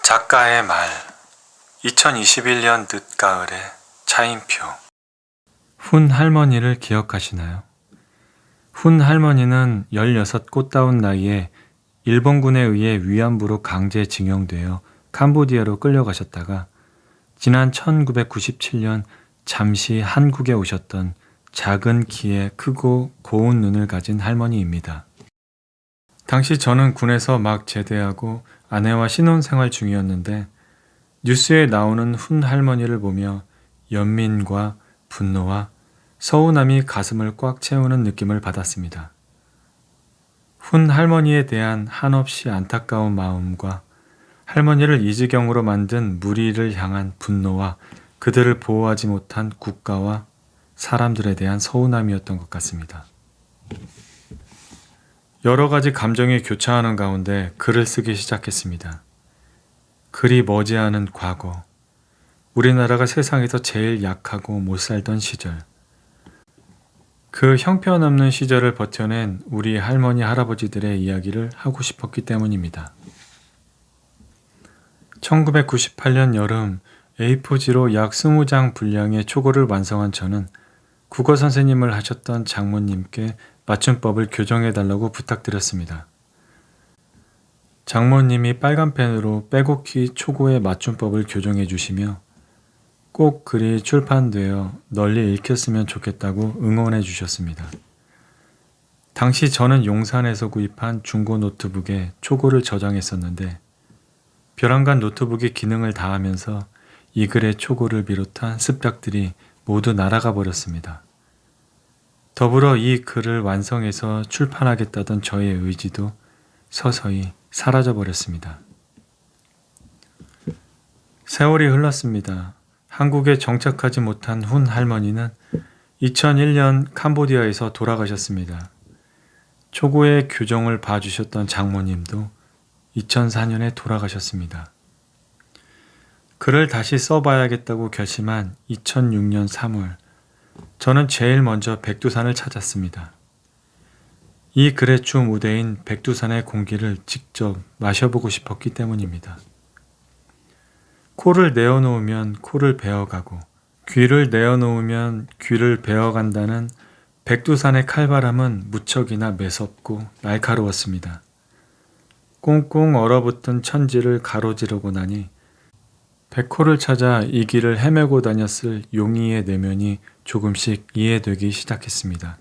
작가의 말 2021년 늦가을의 차인표. 훈 할머니를 기억하시나요? 훈 할머니는 16 꽃다운 나이에 일본군에 의해 위안부로 강제징용되어 캄보디아로 끌려가셨다가 지난 1997년 잠시 한국에 오셨던 작은 키에 크고 고운 눈을 가진 할머니입니다. 당시 저는 군에서 막 제대하고 아내와 신혼생활 중이었는데 뉴스에 나오는 훈 할머니를 보며 연민과 분노와 서운함이 가슴을 꽉 채우는 느낌을 받았습니다. 훈 할머니에 대한 한없이 안타까운 마음과 할머니를 이 지경으로 만든 무리를 향한 분노와 그들을 보호하지 못한 국가와 사람들에 대한 서운함이었던 것 같습니다. 여러 가지 감정이 교차하는 가운데 글을 쓰기 시작했습니다. 글이 머지않은 과거, 우리나라가 세상에서 제일 약하고 못 살던 시절, 그 형편없는 시절을 버텨낸 우리 할머니 할아버지들의 이야기를 하고 싶었기 때문입니다. 1998년 여름 A4지로 약 20장 분량의 초고를 완성한 저는 국어 선생님을 하셨던 장모님께 맞춤법을 교정해달라고 부탁드렸습니다. 장모님이 빨간 펜으로 빼곡히 초고의 맞춤법을 교정해 주시며 꼭 글이 출판되어 널리 읽혔으면 좋겠다고 응원해 주셨습니다. 당시 저는 용산에서 구입한 중고 노트북에 초고를 저장했었는데 벼랑간 노트북이 기능을 다하면서 이 글의 초고를 비롯한 습작들이 모두 날아가 버렸습니다. 더불어 이 글을 완성해서 출판하겠다던 저의 의지도 서서히 사라져 버렸습니다. 세월이 흘렀습니다. 한국에 정착하지 못한 훈 할머니는 2001년 캄보디아에서 돌아가셨습니다. 초고의 교정을 봐주셨던 장모님도 2004년에 돌아가셨습니다. 글을 다시 써봐야겠다고 결심한 2006년 3월, 저는 제일 먼저 백두산을 찾았습니다. 이 글의 주 무대인 백두산의 공기를 직접 마셔보고 싶었기 때문입니다. 코를 내어놓으면 코를 베어가고 귀를 내어놓으면 귀를 베어간다는 백두산의 칼바람은 무척이나 매섭고 날카로웠습니다. 꽁꽁 얼어붙은 천지를 가로지르고 나니 백호를 찾아 이 길을 헤매고 다녔을 용의의 내면이 조금씩 이해되기 시작했습니다.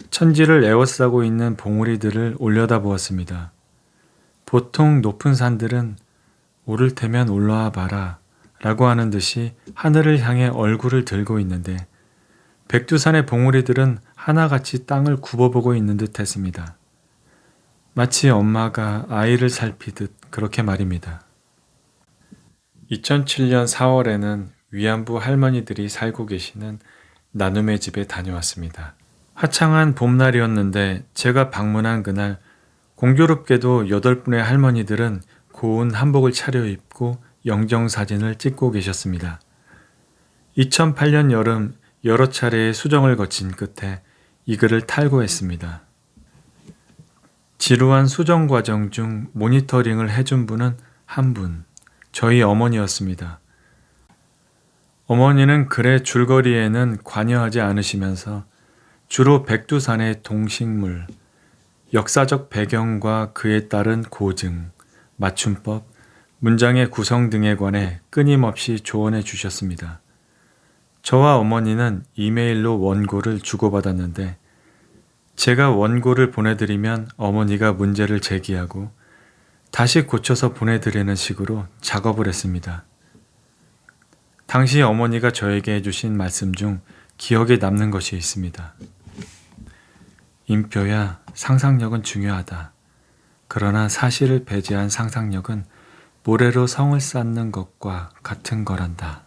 천지를 에워싸고 있는 봉우리들을 올려다보았습니다. 보통 높은 산들은 오를 테면 올라와 봐라 라고 하는 듯이 하늘을 향해 얼굴을 들고 있는데 백두산의 봉우리들은 하나같이 땅을 굽어보고 있는 듯 했습니다. 마치 엄마가 아이를 살피듯 그렇게 말입니다. 2007년 4월에는 위안부 할머니들이 살고 계시는 나눔의 집에 다녀왔습니다. 화창한 봄날이었는데 제가 방문한 그날 공교롭게도 8분의 할머니들은 고운 한복을 차려입고 영정사진을 찍고 계셨습니다. 2008년 여름 여러 차례의 수정을 거친 끝에 이 글을 탈고했습니다. 지루한 수정 과정 중 모니터링을 해준 분은 한 분, 저희 어머니였습니다. 어머니는 글의 줄거리에는 관여하지 않으시면서 주로 백두산의 동식물, 역사적 배경과 그에 따른 고증, 맞춤법, 문장의 구성 등에 관해 끊임없이 조언해 주셨습니다. 저와 어머니는 이메일로 원고를 주고받았는데 제가 원고를 보내드리면 어머니가 문제를 제기하고 다시 고쳐서 보내드리는 식으로 작업을 했습니다. 당시 어머니가 저에게 해주신 말씀 중 기억에 남는 것이 있습니다. 인표야, 상상력은 중요하다. 그러나 사실을 배제한 상상력은 모래로 성을 쌓는 것과 같은 거란다.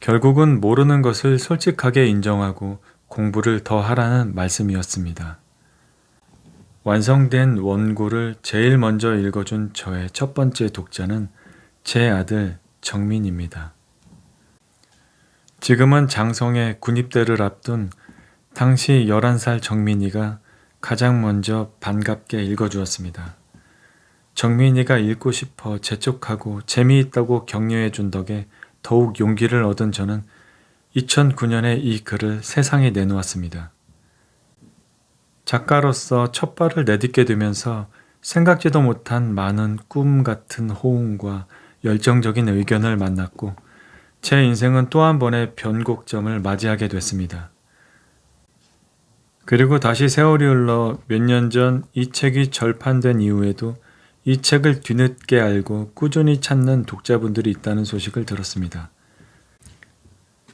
결국은 모르는 것을 솔직하게 인정하고 공부를 더 하라는 말씀이었습니다. 완성된 원고를 제일 먼저 읽어준 저의 첫 번째 독자는 제 아들 정민입니다. 지금은 장성에 군입대를 앞둔 당시 11살 정민이가 가장 먼저 반갑게 읽어주었습니다. 정민이가 읽고 싶어 재촉하고 재미있다고 격려해 준 덕에 더욱 용기를 얻은 저는 2009년에 이 글을 세상에 내놓았습니다. 작가로서 첫 발을 내딛게 되면서 생각지도 못한 많은 꿈 같은 호응과 열정적인 의견을 만났고 제 인생은 또 한 번의 변곡점을 맞이하게 됐습니다. 그리고 다시 세월이 흘러 몇 년 전 이 책이 절판된 이후에도 이 책을 뒤늦게 알고 꾸준히 찾는 독자분들이 있다는 소식을 들었습니다.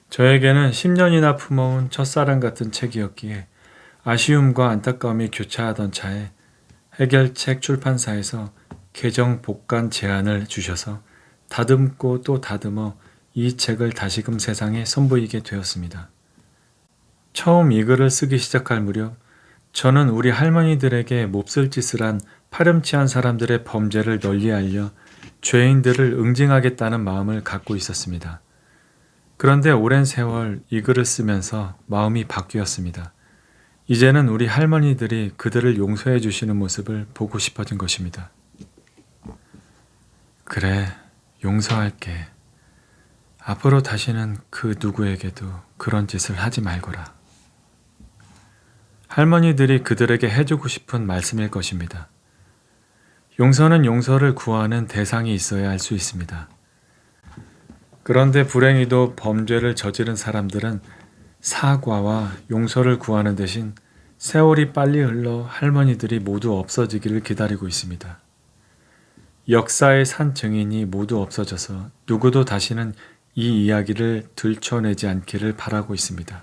저에게는 10년이나 품어온 첫사랑 같은 책이었기에 아쉬움과 안타까움이 교차하던 차에 해결책 출판사에서 개정 복간 제안을 주셔서 다듬고 또 다듬어 이 책을 다시금 세상에 선보이게 되었습니다. 처음 이 글을 쓰기 시작할 무렵 저는 우리 할머니들에게 몹쓸 짓을 한 파렴치한 사람들의 범죄를 널리 알려 죄인들을 응징하겠다는 마음을 갖고 있었습니다. 그런데 오랜 세월 이 글을 쓰면서 마음이 바뀌었습니다. 이제는 우리 할머니들이 그들을 용서해 주시는 모습을 보고 싶어진 것입니다. 그래, 용서할게. 앞으로 다시는 그 누구에게도 그런 짓을 하지 말거라. 할머니들이 그들에게 해주고 싶은 말씀일 것입니다. 용서는 용서를 구하는 대상이 있어야 할 수 있습니다. 그런데 불행히도 범죄를 저지른 사람들은 사과와 용서를 구하는 대신 세월이 빨리 흘러 할머니들이 모두 없어지기를 기다리고 있습니다. 역사의 산 증인이 모두 없어져서 누구도 다시는 이 이야기를 들춰내지 않기를 바라고 있습니다.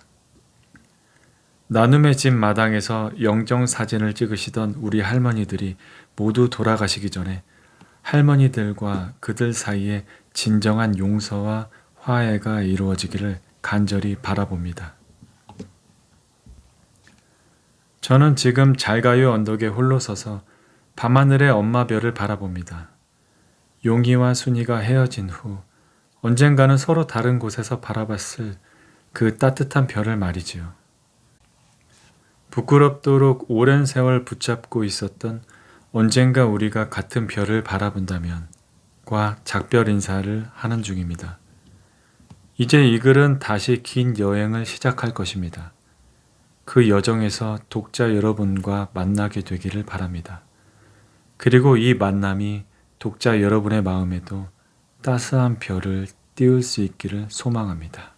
나눔의 집 마당에서 영정사진을 찍으시던 우리 할머니들이 모두 돌아가시기 전에 할머니들과 그들 사이에 진정한 용서와 화해가 이루어지기를 간절히 바라봅니다. 저는 지금 잘가요 언덕에 홀로 서서 밤하늘의 엄마별을 바라봅니다. 용이와 순이가 헤어진 후 언젠가는 서로 다른 곳에서 바라봤을 그 따뜻한 별을 말이지요. 부끄럽도록 오랜 세월 붙잡고 있었던 언젠가 우리가 같은 별을 바라본다면 과 작별 인사를 하는 중입니다. 이제 이 글은 다시 긴 여행을 시작할 것입니다. 그 여정에서 독자 여러분과 만나게 되기를 바랍니다. 그리고 이 만남이 독자 여러분의 마음에도 따스한 별을 띄울 수 있기를 소망합니다.